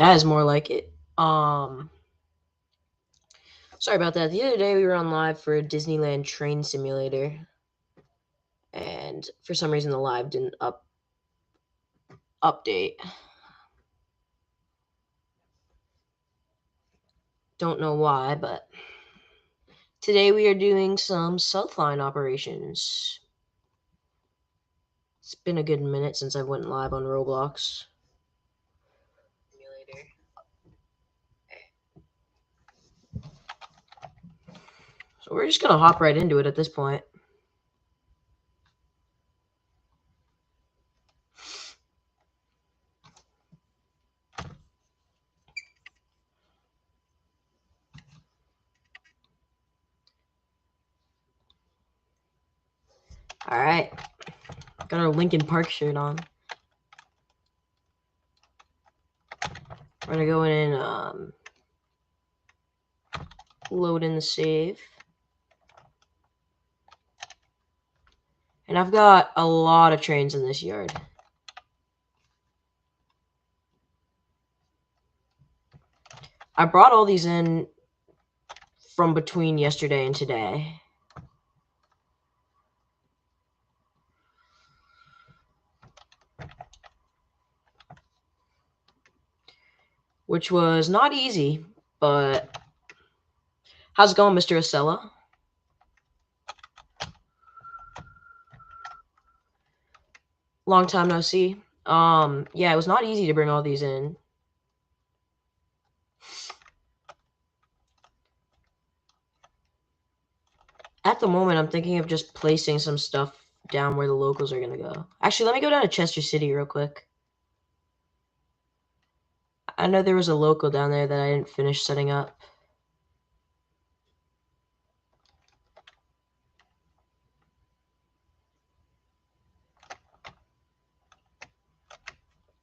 That is more like it. Sorry about that. The other day we were on live for a Disneyland train simulator, and for some reason the live didn't update. Don't know why, but today we are doing some Southline operations. It's been a good minute since I went live on Roblox. So we're just gonna hop right into it at this point. Alright. Got our Linkin Park shirt on. We're gonna go in and load in the save. And I've got a lot of trains in this yard. I brought all these in from between yesterday and today. Which was not easy, but how's it going, Mr. Acela? Long time no see. Yeah, it was not easy to bring all these in. At the moment, I'm thinking of just placing some stuff down where the locals are going to go. Actually, let me go down to Chester City real quick. I know there was a local down there that I didn't finish setting up.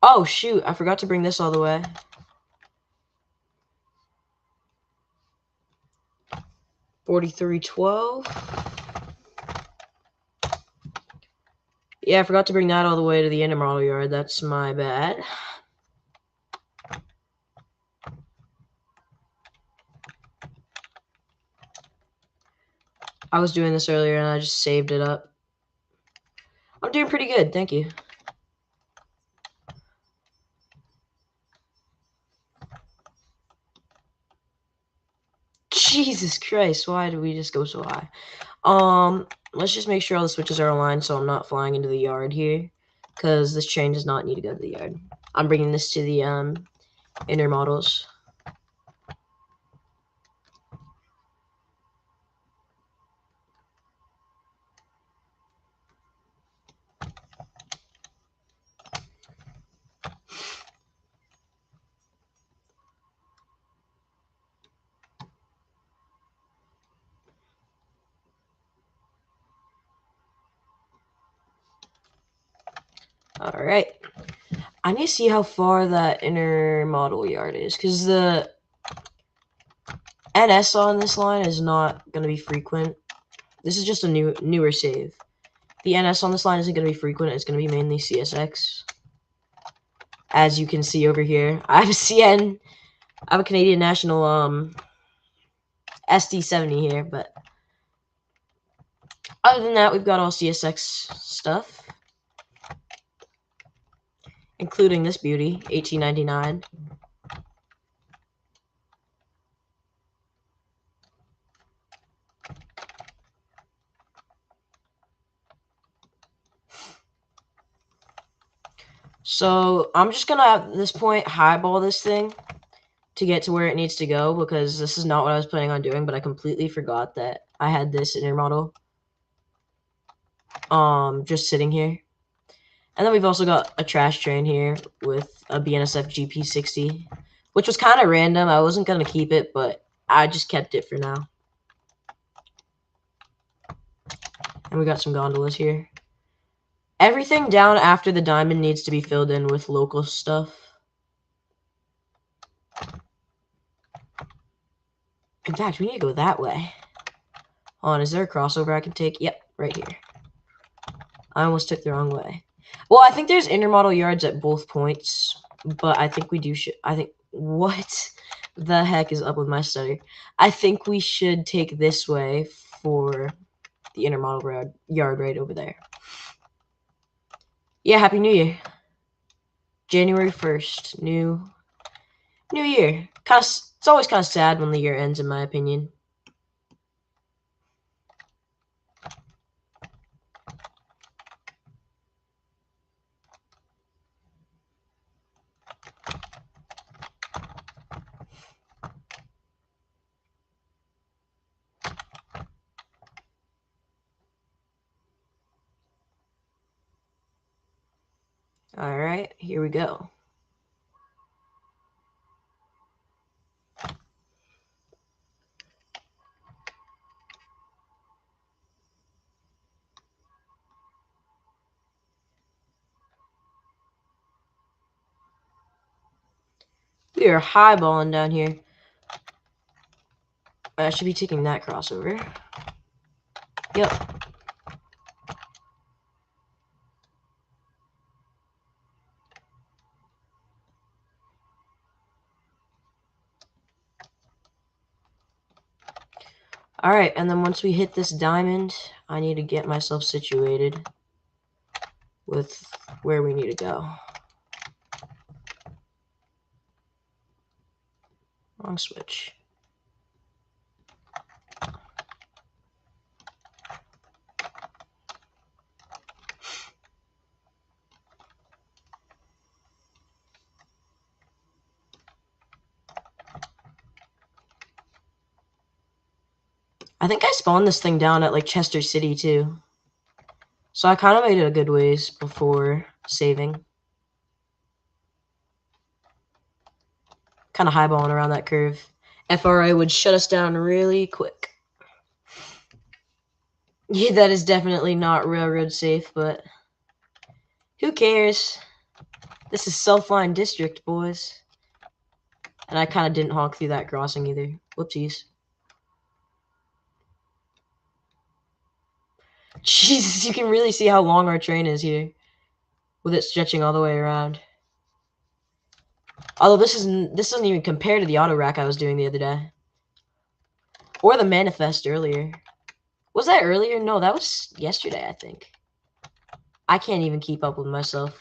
Oh, shoot. I forgot to bring this all the way. $43.12. Yeah, I forgot to bring that all the way to the intermodal yard. That's my bad. I was doing this earlier and I just saved it up. I'm doing pretty good, thank you. Jesus Christ, why did we just go so high? Let's just make sure all the switches are aligned so I'm not flying into the yard here, because this train does not need to go to the yard. I'm bringing this to the intermodals. Alright. I need to see how far that intermodal yard is, because the NS on this line is not going to be frequent. This is just a newer save. The NS on this line isn't going to be frequent. It's going to be mainly CSX. As you can see over here, I have a CN. I have a Canadian National SD70 here, but other than that, we've got all CSX stuff, including this beauty, 1899. So I'm just gonna at this point highball this thing to get to where it needs to go, because this is not what I was planning on doing, but I completely forgot that I had this intermodal just sitting here. And then we've also got a trash train here with a BNSF GP60, which was kind of random. I wasn't going to keep it, but I just kept it for now. And we got some gondolas here. Everything down after the diamond needs to be filled in with local stuff. In fact, we need to go that way. Hold on, is there a crossover I can take? Yep, right here. I almost took the wrong way. Well, I think there's intermodal yards at both points, but I think we do. I think What the heck is up with my stutter? I think we should take this way for the inner model yard right over there. Yeah, Happy New Year. January 1st, new year. It's always kind of sad when the year ends, in my opinion. Alright, here we go. We are highballing down here. I should be taking that crossover. Yep. Alright, and then once we hit this diamond, I need to get myself situated with where we need to go. Wrong switch. I think I spawned this thing down at like Chester City too. So I kind of made it a good ways before saving. Kind of highballing around that curve. FRA would shut us down really quick. Yeah, that is definitely not railroad safe, but who cares? This is Southline District, boys. And I kind of didn't honk through that crossing either. Whoopsies. Jesus, you can really see how long our train is here. With it stretching all the way around. Although this doesn't even compare to the auto rack I was doing the other day. Or the manifest earlier. Was that earlier? No, that was yesterday, I think. I can't even keep up with myself.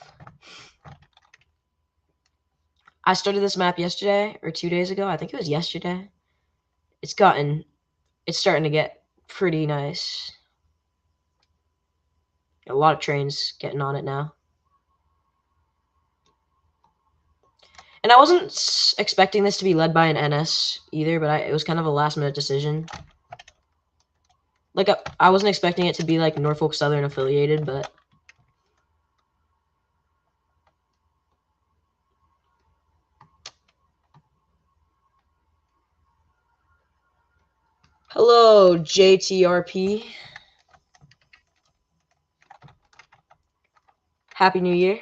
I started this map yesterday, or 2 days ago. I think it was yesterday. It's starting to get pretty nice. A lot of trains getting on it now. And I wasn't expecting this to be led by an NS either, but it was kind of a last-minute decision. Like, I wasn't expecting it to be, like, Norfolk Southern affiliated, but... Hello, JTRP. Happy New Year.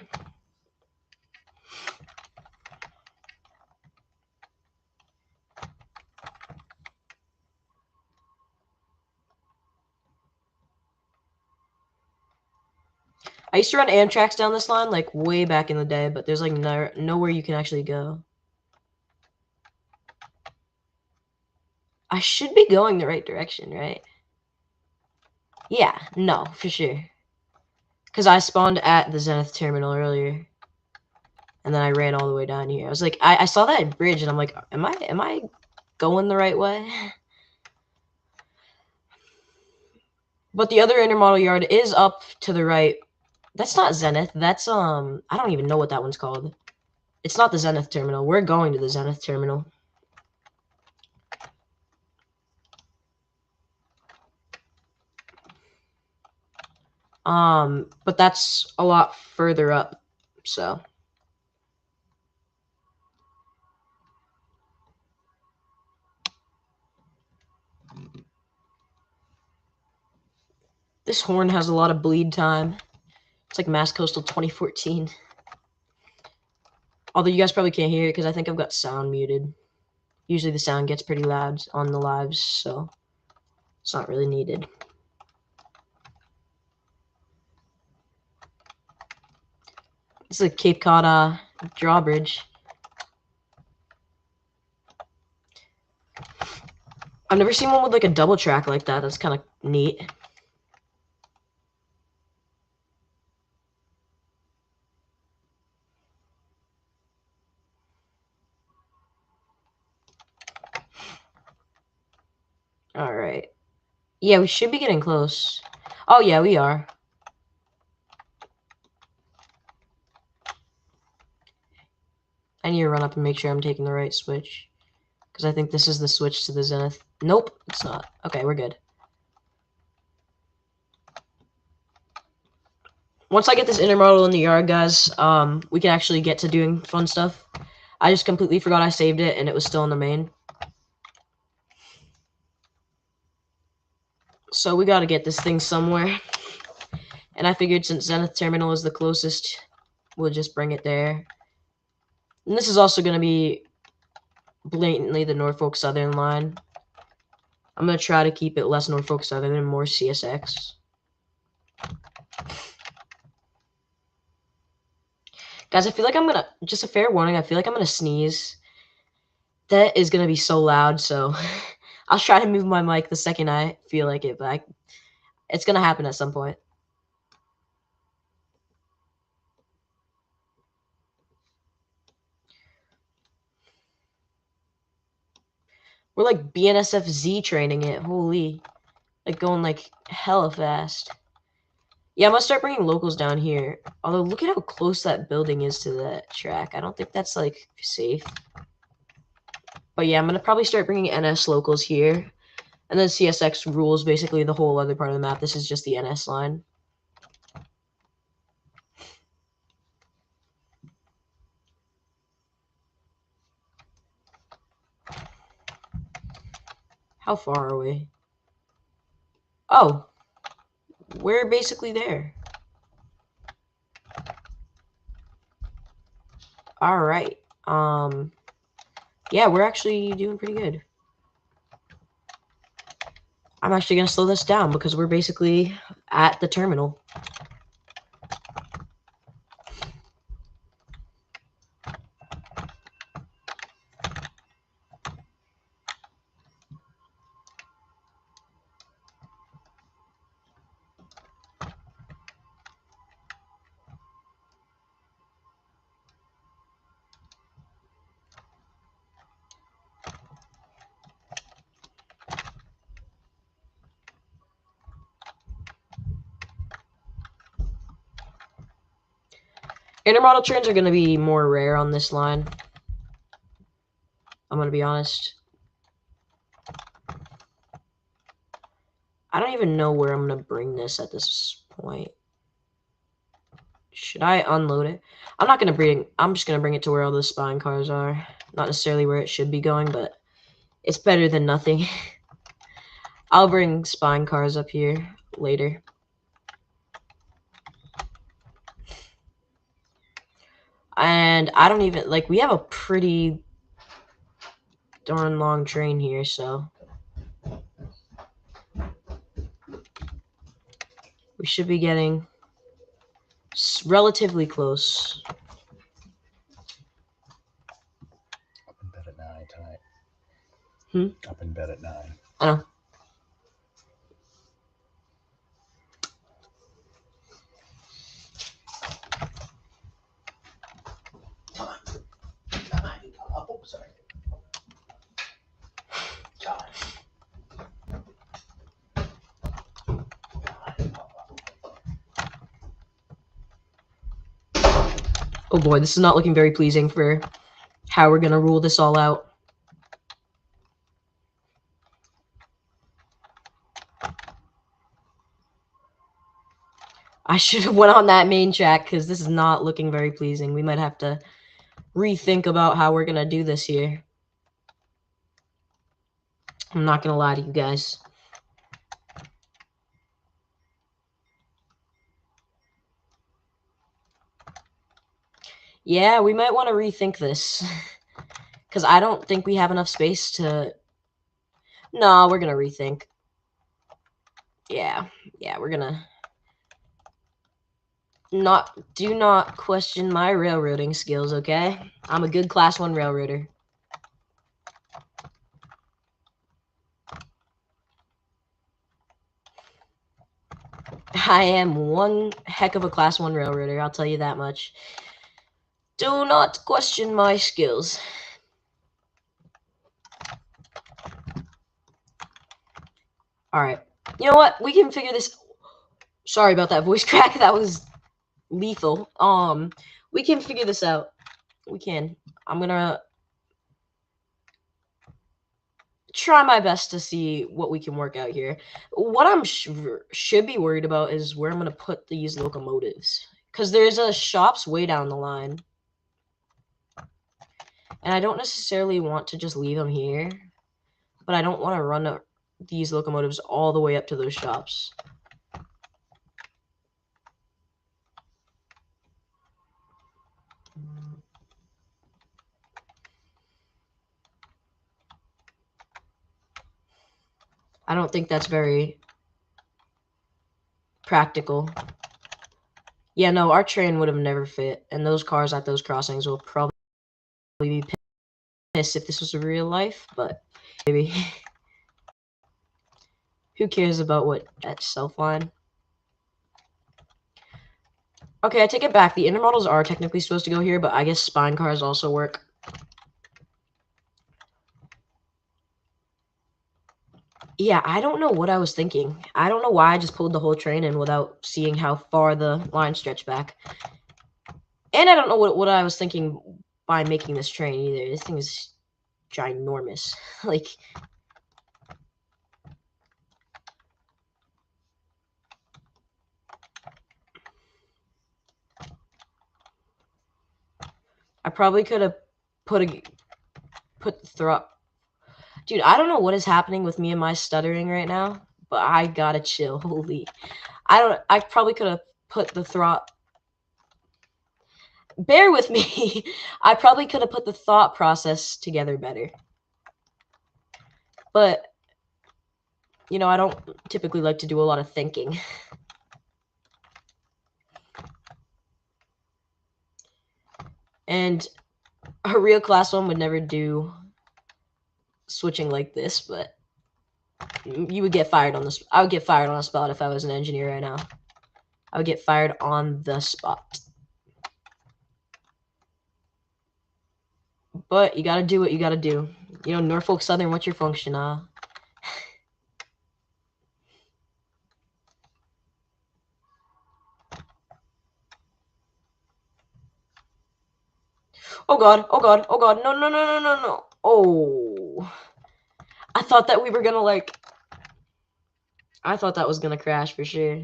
I used to run Amtraks down this line, like, way back in the day, but there's, like, nowhere you can actually go. I should be going the right direction, right? Yeah, no, for sure. Because I spawned at the Zenith terminal earlier. And then I ran all the way down here. I was like, I saw that bridge, and I'm like, am I going the right way? But the other intermodal yard is up to the right. That's not Zenith. That's, I don't even know what that one's called. It's not the Zenith terminal. We're going to the Zenith terminal. But that's a lot further up, so. This horn has a lot of bleed time. It's like Mass Coastal 2014. Although you guys probably can't hear it because I think I've got sound muted. Usually the sound gets pretty loud on the lives, so it's not really needed. This is a Cape Cod drawbridge. I've never seen one with like a double track like that. That's kind of neat. All right. Yeah, we should be getting close. Oh, yeah, we are. I need to run up and make sure I'm taking the right switch. Because I think this is the switch to the Zenith. Nope, it's not. Okay, we're good. Once I get this intermodal in the yard, guys, we can actually get to doing fun stuff. I just completely forgot I saved it, and it was still in the main. So we got to get this thing somewhere. And I figured since Zenith Terminal is the closest, we'll just bring it there. And this is also going to be blatantly the Norfolk Southern line. I'm going to try to keep it less Norfolk Southern and more CSX. Guys, I feel like I'm going to, just a fair warning, I feel like I'm going to sneeze. That is going to be so loud, so I'll try to move my mic the second I feel like it, but it's going to happen at some point. We're like BNSF-Z training it. Holy. Like going like hella fast. Yeah, I'm gonna start bringing locals down here. Although, look at how close that building is to that track. I don't think that's like safe. But yeah, I'm gonna probably start bringing NS locals here. And then CSX rules basically the whole other part of the map. This is just the NS line. How far are we? Oh, we're basically there. All right. Yeah, we're actually doing pretty good. I'm actually gonna slow this down because we're basically at the terminal. Intermodal trains are going to be more rare on this line. I'm going to be honest. I don't even know where I'm going to bring this at this point. Should I unload it? I'm not going to bring... I'm just going to bring it to where all the spine cars are. Not necessarily where it should be going, but it's better than nothing. I'll bring spine cars up here later. And I don't even... Like, we have a pretty darn long train here, so... We should be getting relatively close. Up in bed at 9 tonight. Hmm? Up in bed at 9. I know. Oh, sorry. God. Oh boy, this is not looking very pleasing for how we're gonna rule this all out. I should have went on that main track because this is not looking very pleasing. We might have to rethink about how we're gonna do this here. I'm not gonna lie to you guys. Yeah, we might want to rethink this. Because I don't think we have enough space to... No, we're gonna rethink. Yeah, we're gonna... Do not question my railroading skills, okay? I'm a good Class 1 railroader. I am one heck of a Class 1 railroader, I'll tell you that much. Do not question my skills. Alright. You know what? We can figure this... Sorry about that voice crack. That was lethal. We can figure this out. We can. I'm gonna try my best to see what we can work out here. What I'm should be worried about is where I'm gonna put these locomotives. Because there's a shops way down the line. And I don't necessarily want to just leave them here. But I don't want to run these locomotives all the way up to those shops. I don't think that's very practical. Yeah, no, our train would have never fit. And those cars at those crossings will probably be pissed if this was real life. But maybe. Who cares about what at Southline? Okay, I take it back. The intermodals are technically supposed to go here, but I guess spine cars also work. Yeah, I don't know what I was thinking. I don't know why I just pulled the whole train in without seeing how far the line stretched back. And I don't know what I was thinking by making this train either. This thing is ginormous. Like... I probably could have put the throttle. Dude, I don't know what is happening with me and my stuttering right now, but I gotta chill. Holy. I probably could have put the throttle. Bear with me. I probably could have put the thought process together better. But, you know, I don't typically like to do a lot of thinking. And a real Class 1 would never do switching like this, but you would get fired on this. I would get fired on the spot if I was an engineer right now. I would get fired on the spot. But you gotta do what you gotta do. You know, Norfolk Southern, what's your function, Oh god, oh god, oh god, no, no, no, no, no, no. Oh. I thought that we were gonna, like... I thought that was gonna crash for sure.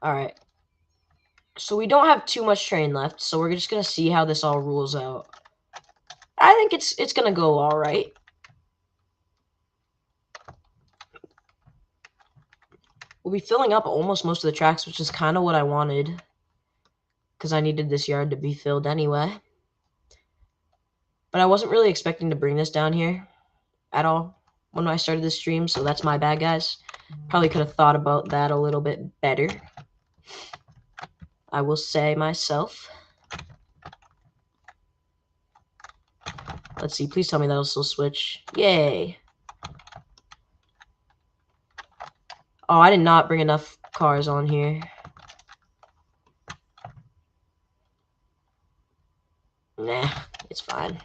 Alright. So we don't have too much train left, so we're just gonna see how this all rules out. I think it's gonna go alright. We'll be filling up almost most of the tracks, which is kind of what I wanted. Because I needed this yard to be filled anyway. But I wasn't really expecting to bring this down here at all when I started this stream, so that's my bad, guys. Probably could have thought about that a little bit better. I will say myself. Let's see, please tell me that'll still switch. Yay. Oh, I did not bring enough cars on here. Nah, it's fine.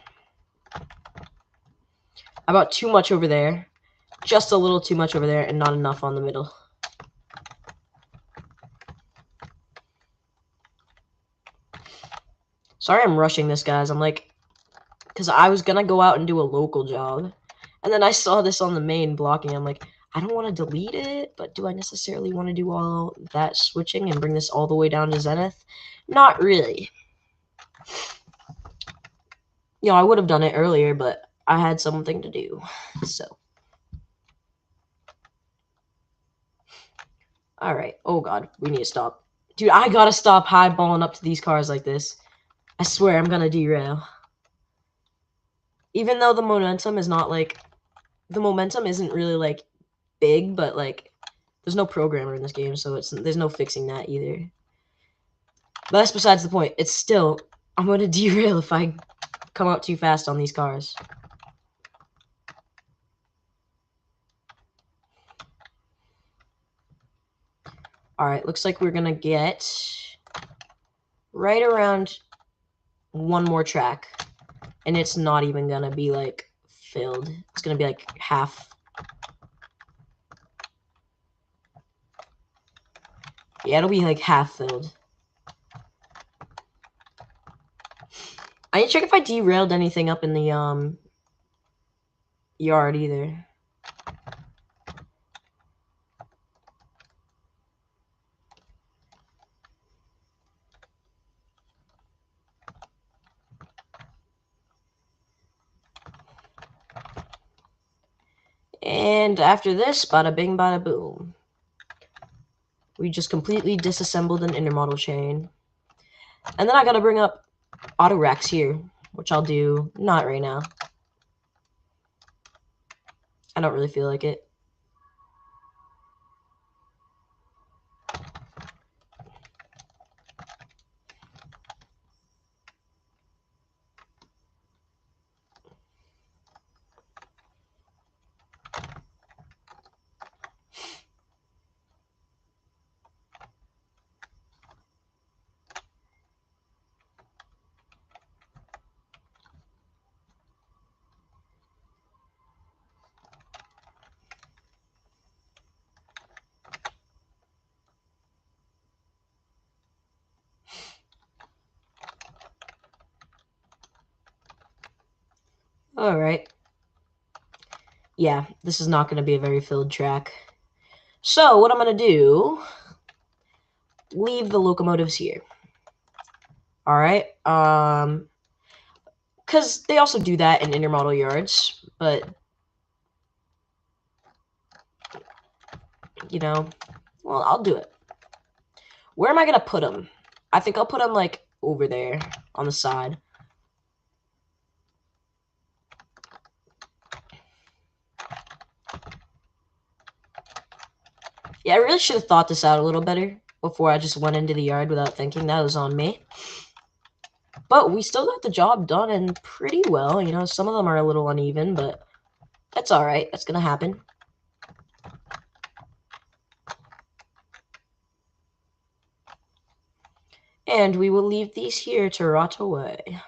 I bought too much over there. Just a little too much over there and not enough on the middle. Sorry I'm rushing this, guys. I'm like... Because I was going to go out and do a local job. And then I saw this on the main blocking. I'm like, I don't want to delete it, but do I necessarily want to do all that switching and bring this all the way down to Zenith? Not really. You know, I would have done it earlier, but I had something to do. So. Alright. Oh, God. We need to stop. Dude, I gotta stop highballing up to these cars like this. I swear I'm gonna derail. Even though the momentum is not, like... The momentum isn't really, like, big, but, like... There's no programmer in this game, so there's no fixing that either. But that's besides the point. It's still... I'm gonna derail if I come out too fast on these cars. Alright, looks like we're gonna get right around one more track. And it's not even gonna be, like, filled. It's gonna be, like, half. Yeah, it'll be, like, half filled. I didn't check if I derailed anything up in the, yard either. And after this, bada bing, bada boom. We just completely disassembled an intermodal chain. And then I gotta bring up auto racks here, which I'll do not right now. I don't really feel like it. Alright. Yeah, this is not going to be a very filled track. So, what I'm going to do, leave the locomotives here. Alright, because they also do that in intermodal yards, but, you know, well, I'll do it. Where am I going to put them? I think I'll put them, like, over there on the side. Yeah, I really should have thought this out a little better before I just went into the yard without thinking. That was on me. But we still got the job done and pretty well. You know, some of them are a little uneven, but that's alright. That's going to happen. And we will leave these here to rot away.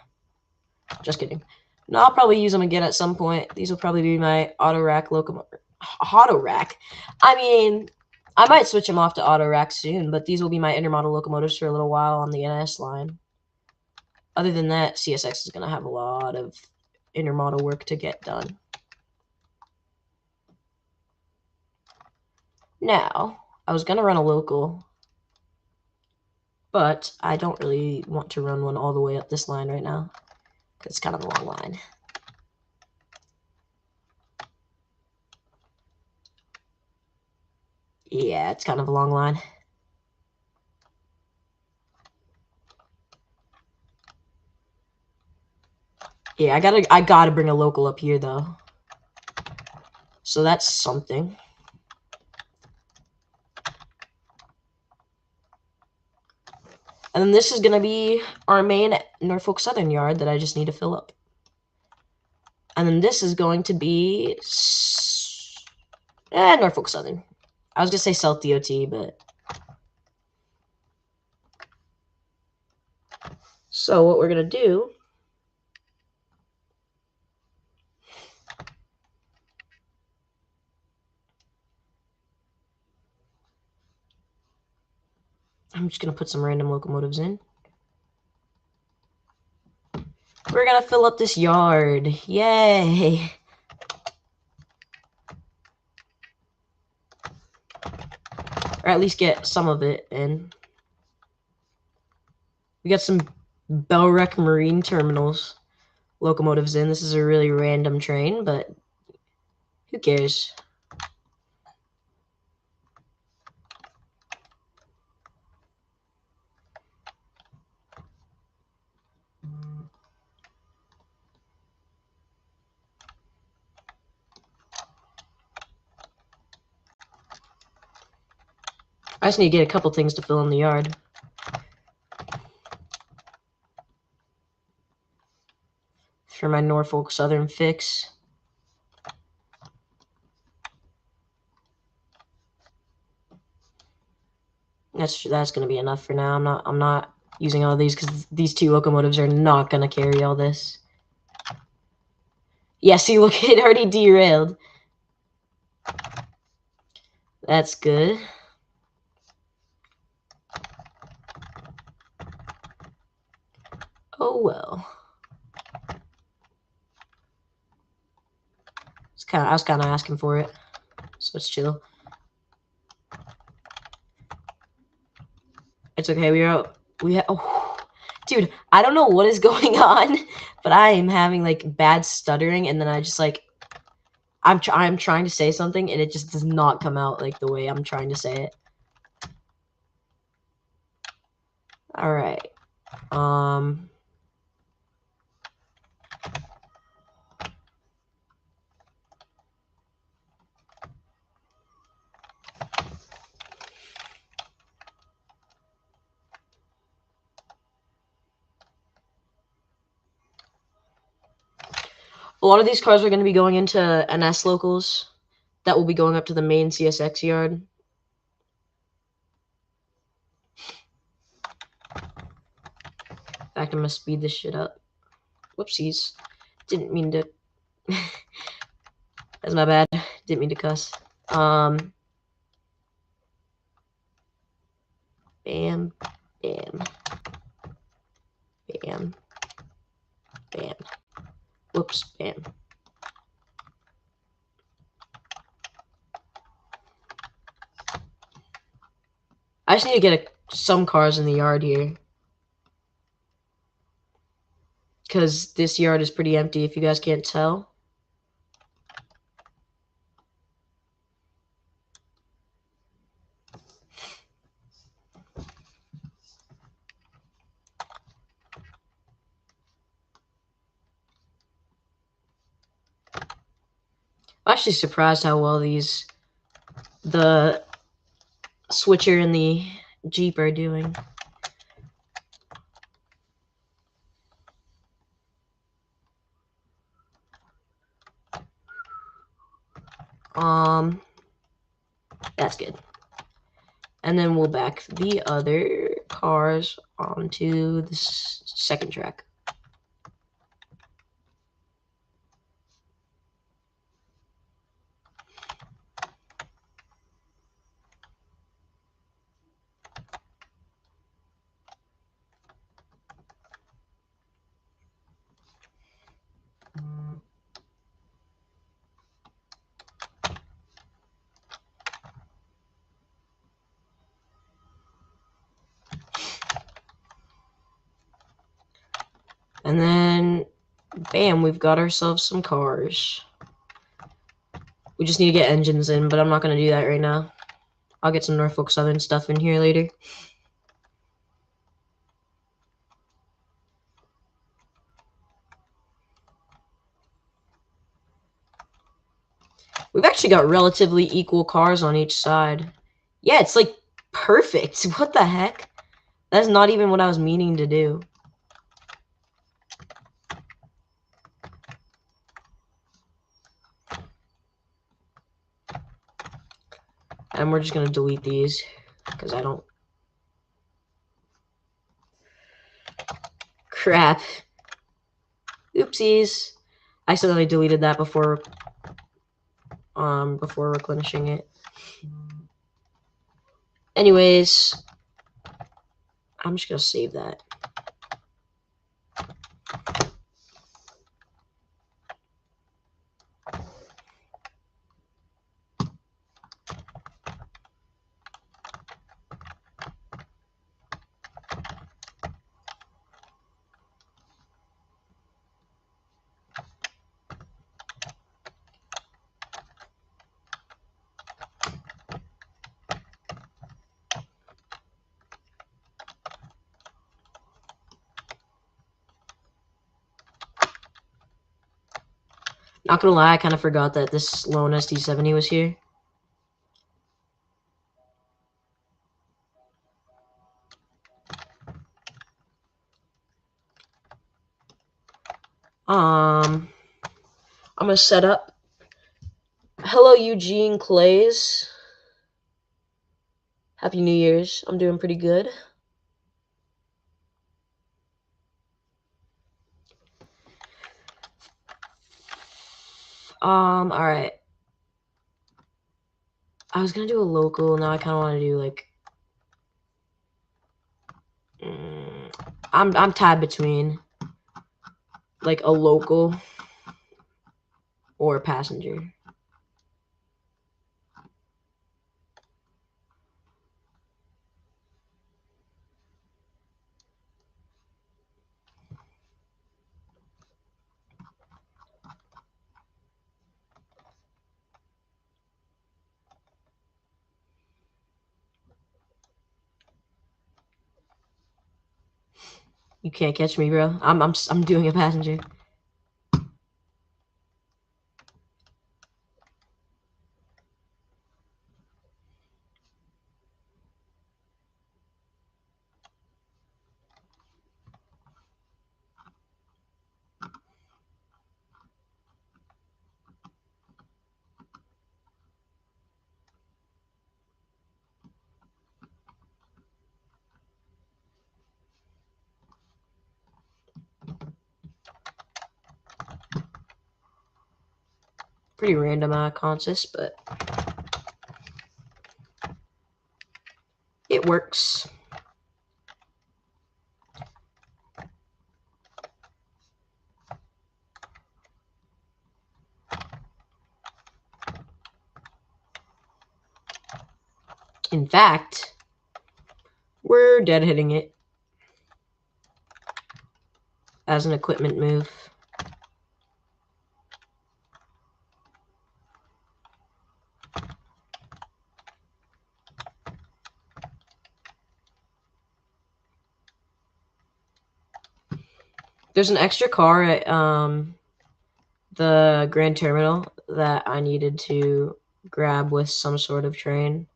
Just kidding. No, I'll probably use them again at some point. These will probably be my auto rack locomotive. Auto rack? I mean, I might switch them off to auto rack soon, but these will be my intermodal locomotives for a little while on the NS line. Other than that, CSX is going to have a lot of intermodal work to get done. Now, I was going to run a local, but I don't really want to run one all the way up this line right now, because it's kind of a long line. Yeah, it's kind of a long line. Yeah, I gotta bring a local up here though. So that's something. And then this is gonna be our main Norfolk Southern yard that I just need to fill up. And then this is going to be Norfolk Southern. I was gonna say South DOT, but so what we're gonna do I'm just gonna put some random locomotives in. We're gonna fill up this yard. Yay! Or at least get some of it in. We got some Belrec Marine Terminals locomotives in. This is a really random train, but who cares? I just need to get a couple things to fill in the yard. For my Norfolk Southern fix. That's gonna be enough for now. I'm not using all these because these 2 locomotives are not gonna carry all this. Yeah, see, look, it already derailed. That's good. Oh well. I was kind of asking for it, so it's chill. It's okay. Oh, dude, I don't know what is going on, but I am having like bad stuttering, and then I just like I'm trying to say something, and it just does not come out like the way I'm trying to say it. All right. A lot of these cars are going to be going into NS locals that will be going up to the main CSX yard. In fact, I'm going to speed this shit up. Whoopsies. Didn't mean to. That's my bad. Didn't mean to cuss. Bam. Bam. Bam. Bam. Whoops. Bam. I just need to get some cars in the yard here. Because this yard is pretty empty, if you guys can't tell. I'm actually surprised how well the switcher and the Jeep are doing. That's good. And then we'll back the other cars onto the second track. And then, bam, we've got ourselves some cars. We just need to get engines in, but I'm not going to do that right now. I'll get some Norfolk Southern stuff in here later. We've actually got relatively equal cars on each side. Yeah, it's like perfect. What the heck? That's not even what I was meaning to do. And we're just going to delete these because I don't... Crap. Oopsies. I accidentally deleted that before replenishing it. Anyways, I'm just going to save that. Not gonna lie, I kind of forgot that this lone ST70 was here. I'm gonna set up. Hello, Eugene Clays. Happy New Year's. I'm doing pretty good. Alright. I was gonna do a local, now I kinda wanna do like I'm tied between like a local or a passenger. You can't catch me, bro. I'm doing a passenger. Pretty random consist, but it works. In fact, we're dead hitting it as an equipment move. There's an extra car at the Grand Terminal that I needed to grab with some sort of train.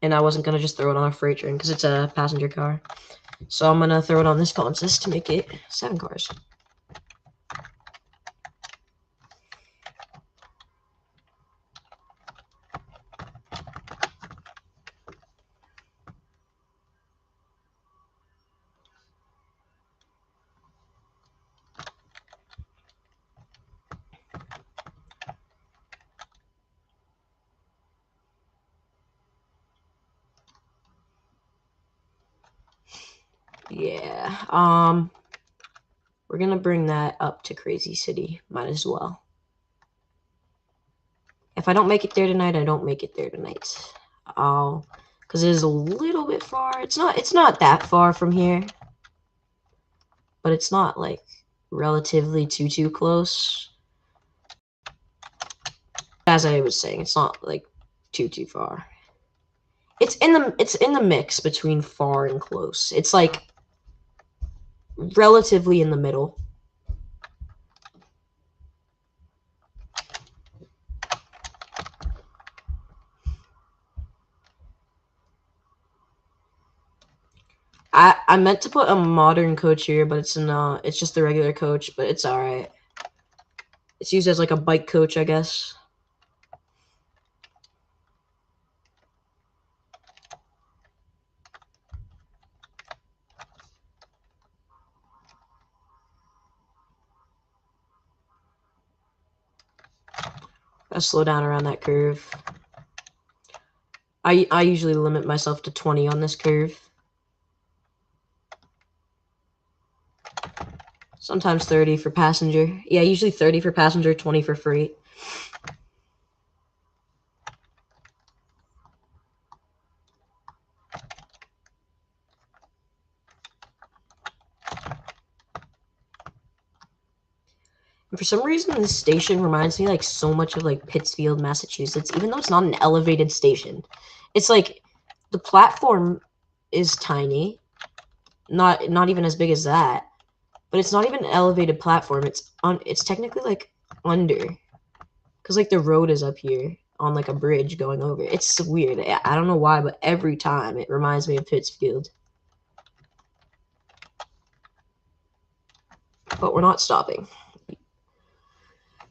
And I wasn't going to just throw it on a freight train because it's a passenger car. So I'm going to throw it on this consist to make it 7 cars. Yeah, we're gonna bring that up to Crazy City. Might as well. If I don't make it there tonight, I don't make it there tonight. Because it is a little bit far. It's not that far from here, but it's not like relatively too close. As I was saying, it's not like too far. It's in the mix between far and close. It's like relatively in the middle. I meant to put a modern coach here, but it's not. It's just the regular coach, but it's alright. It's used as like a bike coach, I guess. Gotta slow down around that curve. I usually limit myself to 20 on this curve. Sometimes 30 for passenger. Yeah, usually 30 for passenger, 20 for freight. And for some reason, this station reminds me like so much of like Pittsfield, Massachusetts, even though it's not an elevated station. It's like the platform is tiny, not even as big as that, but it's not even an elevated platform. It's technically like under, because like the road is up here on like a bridge going over. It's weird. I don't know why, but every time it reminds me of Pittsfield. But we're not stopping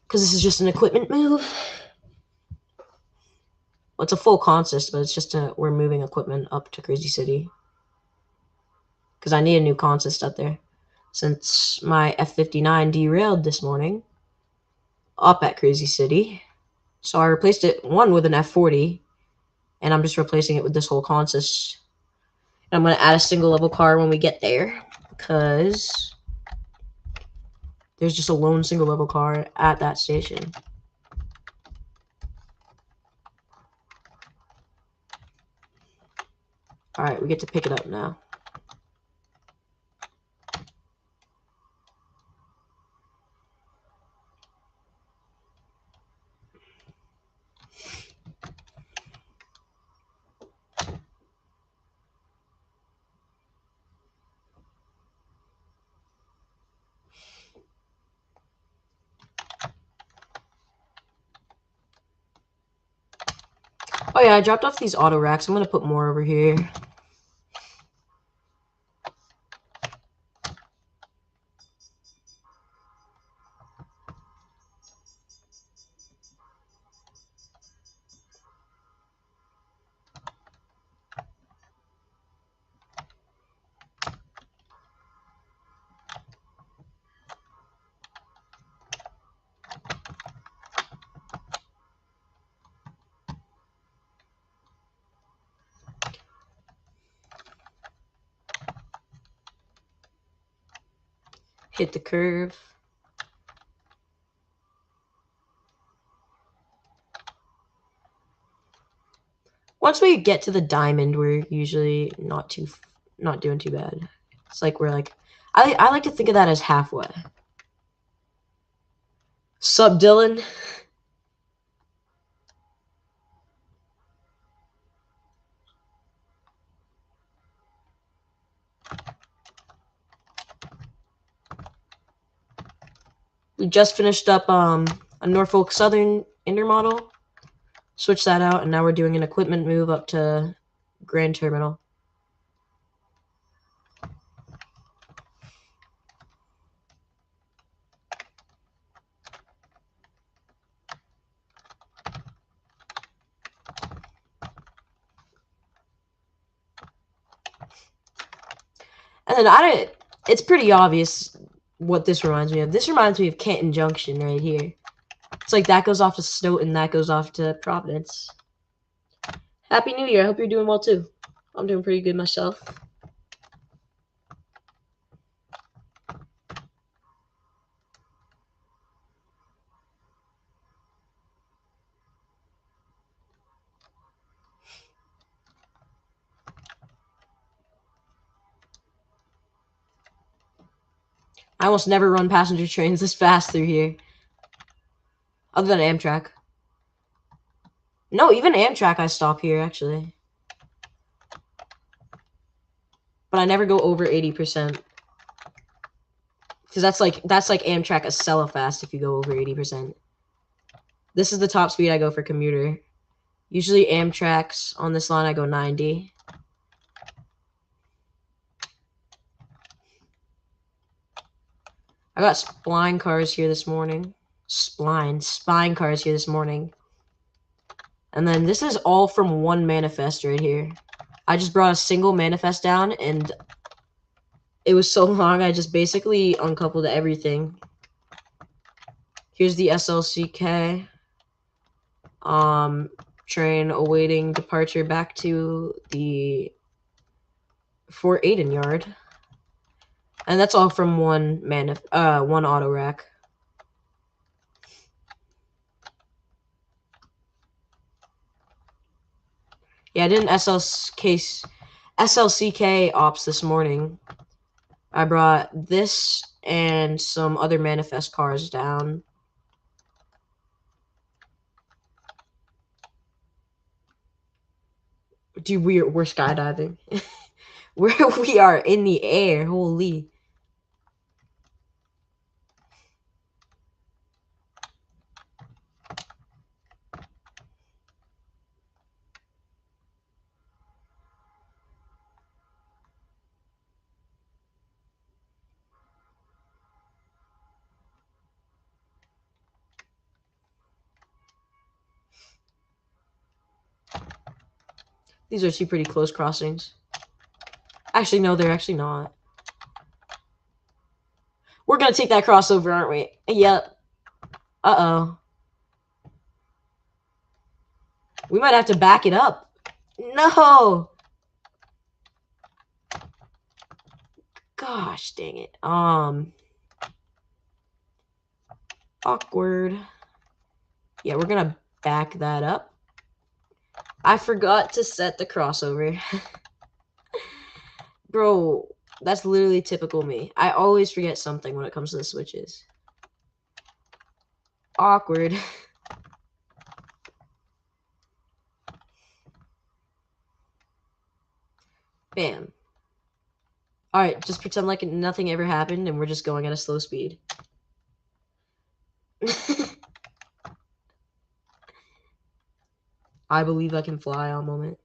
because this is just an equipment move. Well, it's a full consist, but it's just we're moving equipment up to Crazy City. Because I need a new consist up there. Since my F-59 derailed this morning up at Crazy City. So I replaced it, one, with an F-40. And I'm just replacing it with this whole consist. And I'm going to add a single level car when we get there. Because there's just a lone single level car at that station. Alright, we get to pick it up now. Oh yeah, I dropped off these auto racks. I'm going to put more over here. Hit the curve. Once we get to the diamond, we're usually not doing too bad. It's like we're like, I like to think of that as halfway. Sup, Dylan? We just finished up a Norfolk Southern intermodal. Switch that out, and now we're doing an equipment move up to Grand Terminal. And then it's pretty obvious what this reminds me of. This reminds me of Canton Junction right here. It's like that goes off to Stoughton, that goes off to Providence. Happy New Year. I hope you're doing well too. I'm doing pretty good myself. I almost never run passenger trains this fast through here. Other than Amtrak. No, even Amtrak I stop here, actually. But I never go over 80%. Because that's like Amtrak Acela fast if you go over 80%. This is the top speed I go for commuter. Usually Amtrak's on this line I go 90. I got spine cars here this morning. Spine cars here this morning. And then this is all from one manifest right here. I just brought a single manifest down, and it was so long I just basically uncoupled everything. Here's the SLCK. Train awaiting departure back to the Fort Aiden yard. And that's all from one auto rack. Yeah, I did an SLCK ops this morning. I brought this and some other manifest cars down. Dude, we're skydiving. We are in the air. Holy. These are two pretty close crossings. Actually, no, they're actually not. We're gonna take that crossover, aren't we? Yep. Uh-oh. We might have to back it up. No! Gosh, dang it. Awkward. Yeah, we're gonna back that up. I forgot to set the crossover. Bro, that's literally typical me. I always forget something when it comes to the switches. Awkward. Bam. Alright, just pretend like nothing ever happened and we're just going at a slow speed. I believe I can fly on moment.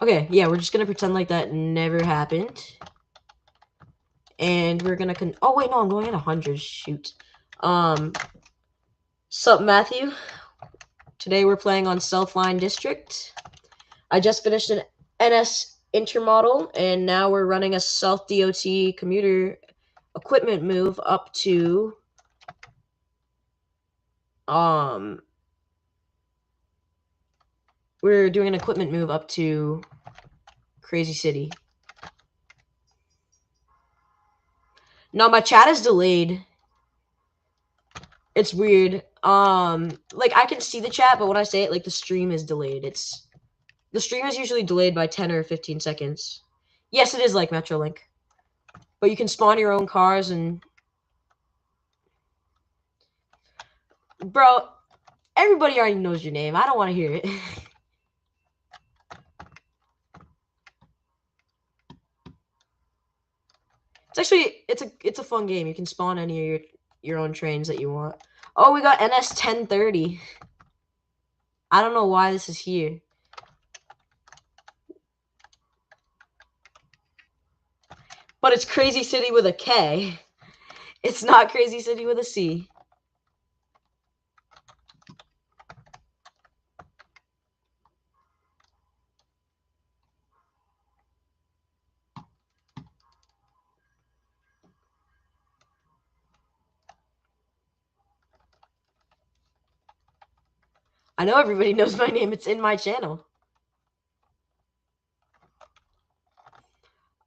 Okay, yeah, we're just gonna pretend like that never happened. And we're gonna oh wait, no, I'm going at 100, shoot. Sup, Matthew? Today we're playing on Southline District. I just finished an NS intermodal, and now we're running a South DOT commuter equipment move up to we're doing an equipment move up to Crazy City. No, my chat is delayed. It's weird. Like I can see the chat, but when I say it, like the stream is delayed. The stream is usually delayed by 10 or 15 seconds. Yes, it is like Metrolink. But you can spawn your own cars and bro, everybody already knows your name. I don't want to hear it. It's actually it's a fun game. You can spawn any of your own trains that you want. Oh, we got NS 1030. I don't know why this is here. But it's Crazy City with a K. It's not Crazy City with a C. I know everybody knows my name. It's in my channel.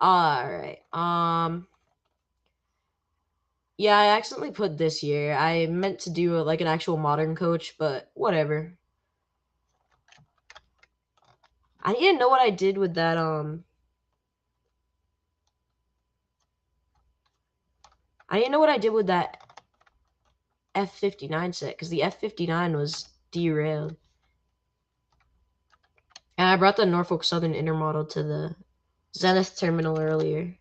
Alright. Yeah, I accidentally put this year. I meant to do like an actual modern coach, but whatever. I need to know what I did with that, I didn't know what I did with that F59 set, because the F59 was derailed. And I brought the Norfolk Southern intermodal to the Zenith terminal earlier.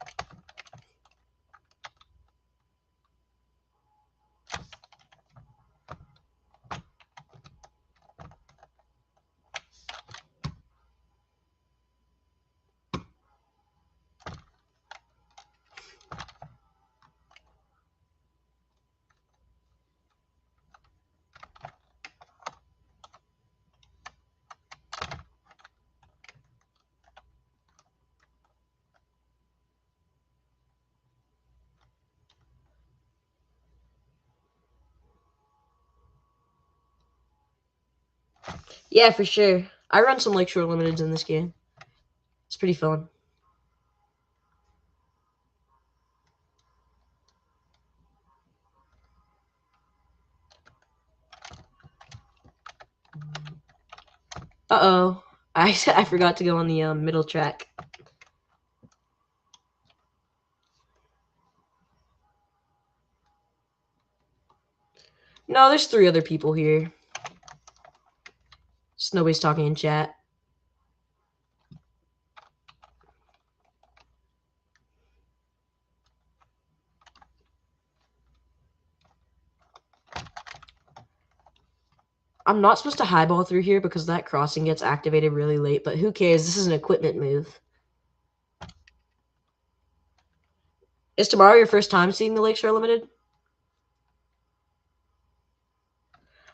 Yeah, for sure. I run some Lakeshore Limiteds in this game. It's pretty fun. Uh-oh. I forgot to go on the middle track. No, there's 3 other people here. Just nobody's talking in chat. I'm not supposed to highball through here because that crossing gets activated really late, but who cares? This is an equipment move. Is tomorrow your first time seeing the Lakeshore Limited?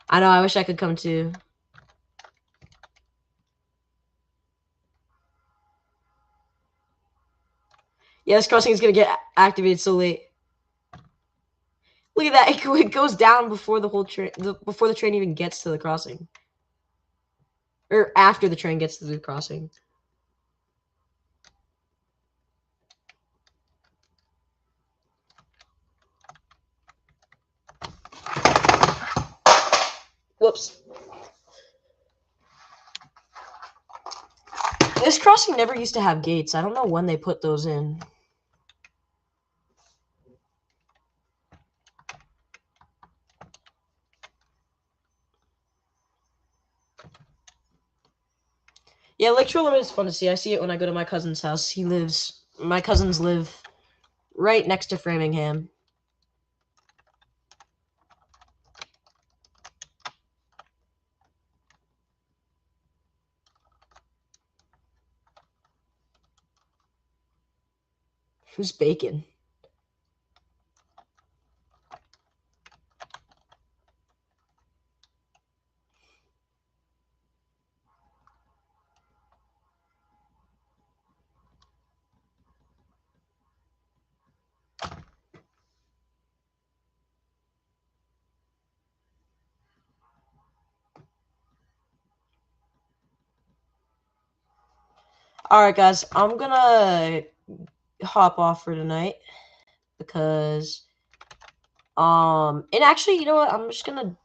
I know, I wish I could come too. Yeah, this crossing is gonna get activated so late. Look at that, it goes down before the whole train, before the train even gets to the crossing. Or after the train gets to the crossing. Whoops. This crossing never used to have gates. I don't know when they put those in. Yeah, Lakeshore Limited is fun to see. I see it when I go to my cousin's house. My cousins live right next to Framingham. Who's bacon? Alright, guys, I'm gonna hop off for tonight because and actually, you know what? I'm just gonna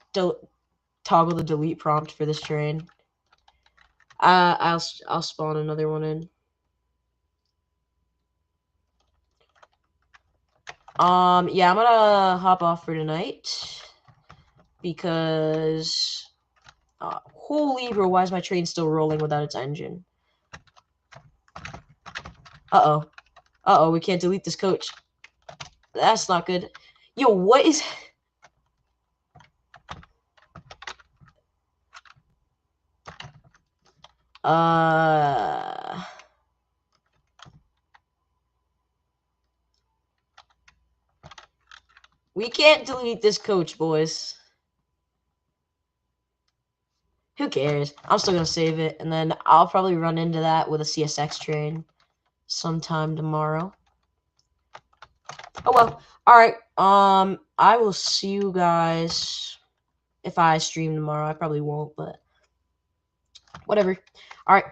toggle the delete prompt for this train. I'll spawn another one in. Yeah, I'm gonna hop off for tonight because holy bro, why is my train still rolling without its engine? Uh-oh, we can't delete this coach. That's not good. Yo, what is... We can't delete this coach, boys. Who cares? I'm still gonna save it, and then I'll probably run into that with a CSX train sometime tomorrow. Oh well. Alright, I will see you guys if I stream tomorrow. I probably won't, but whatever. Alright.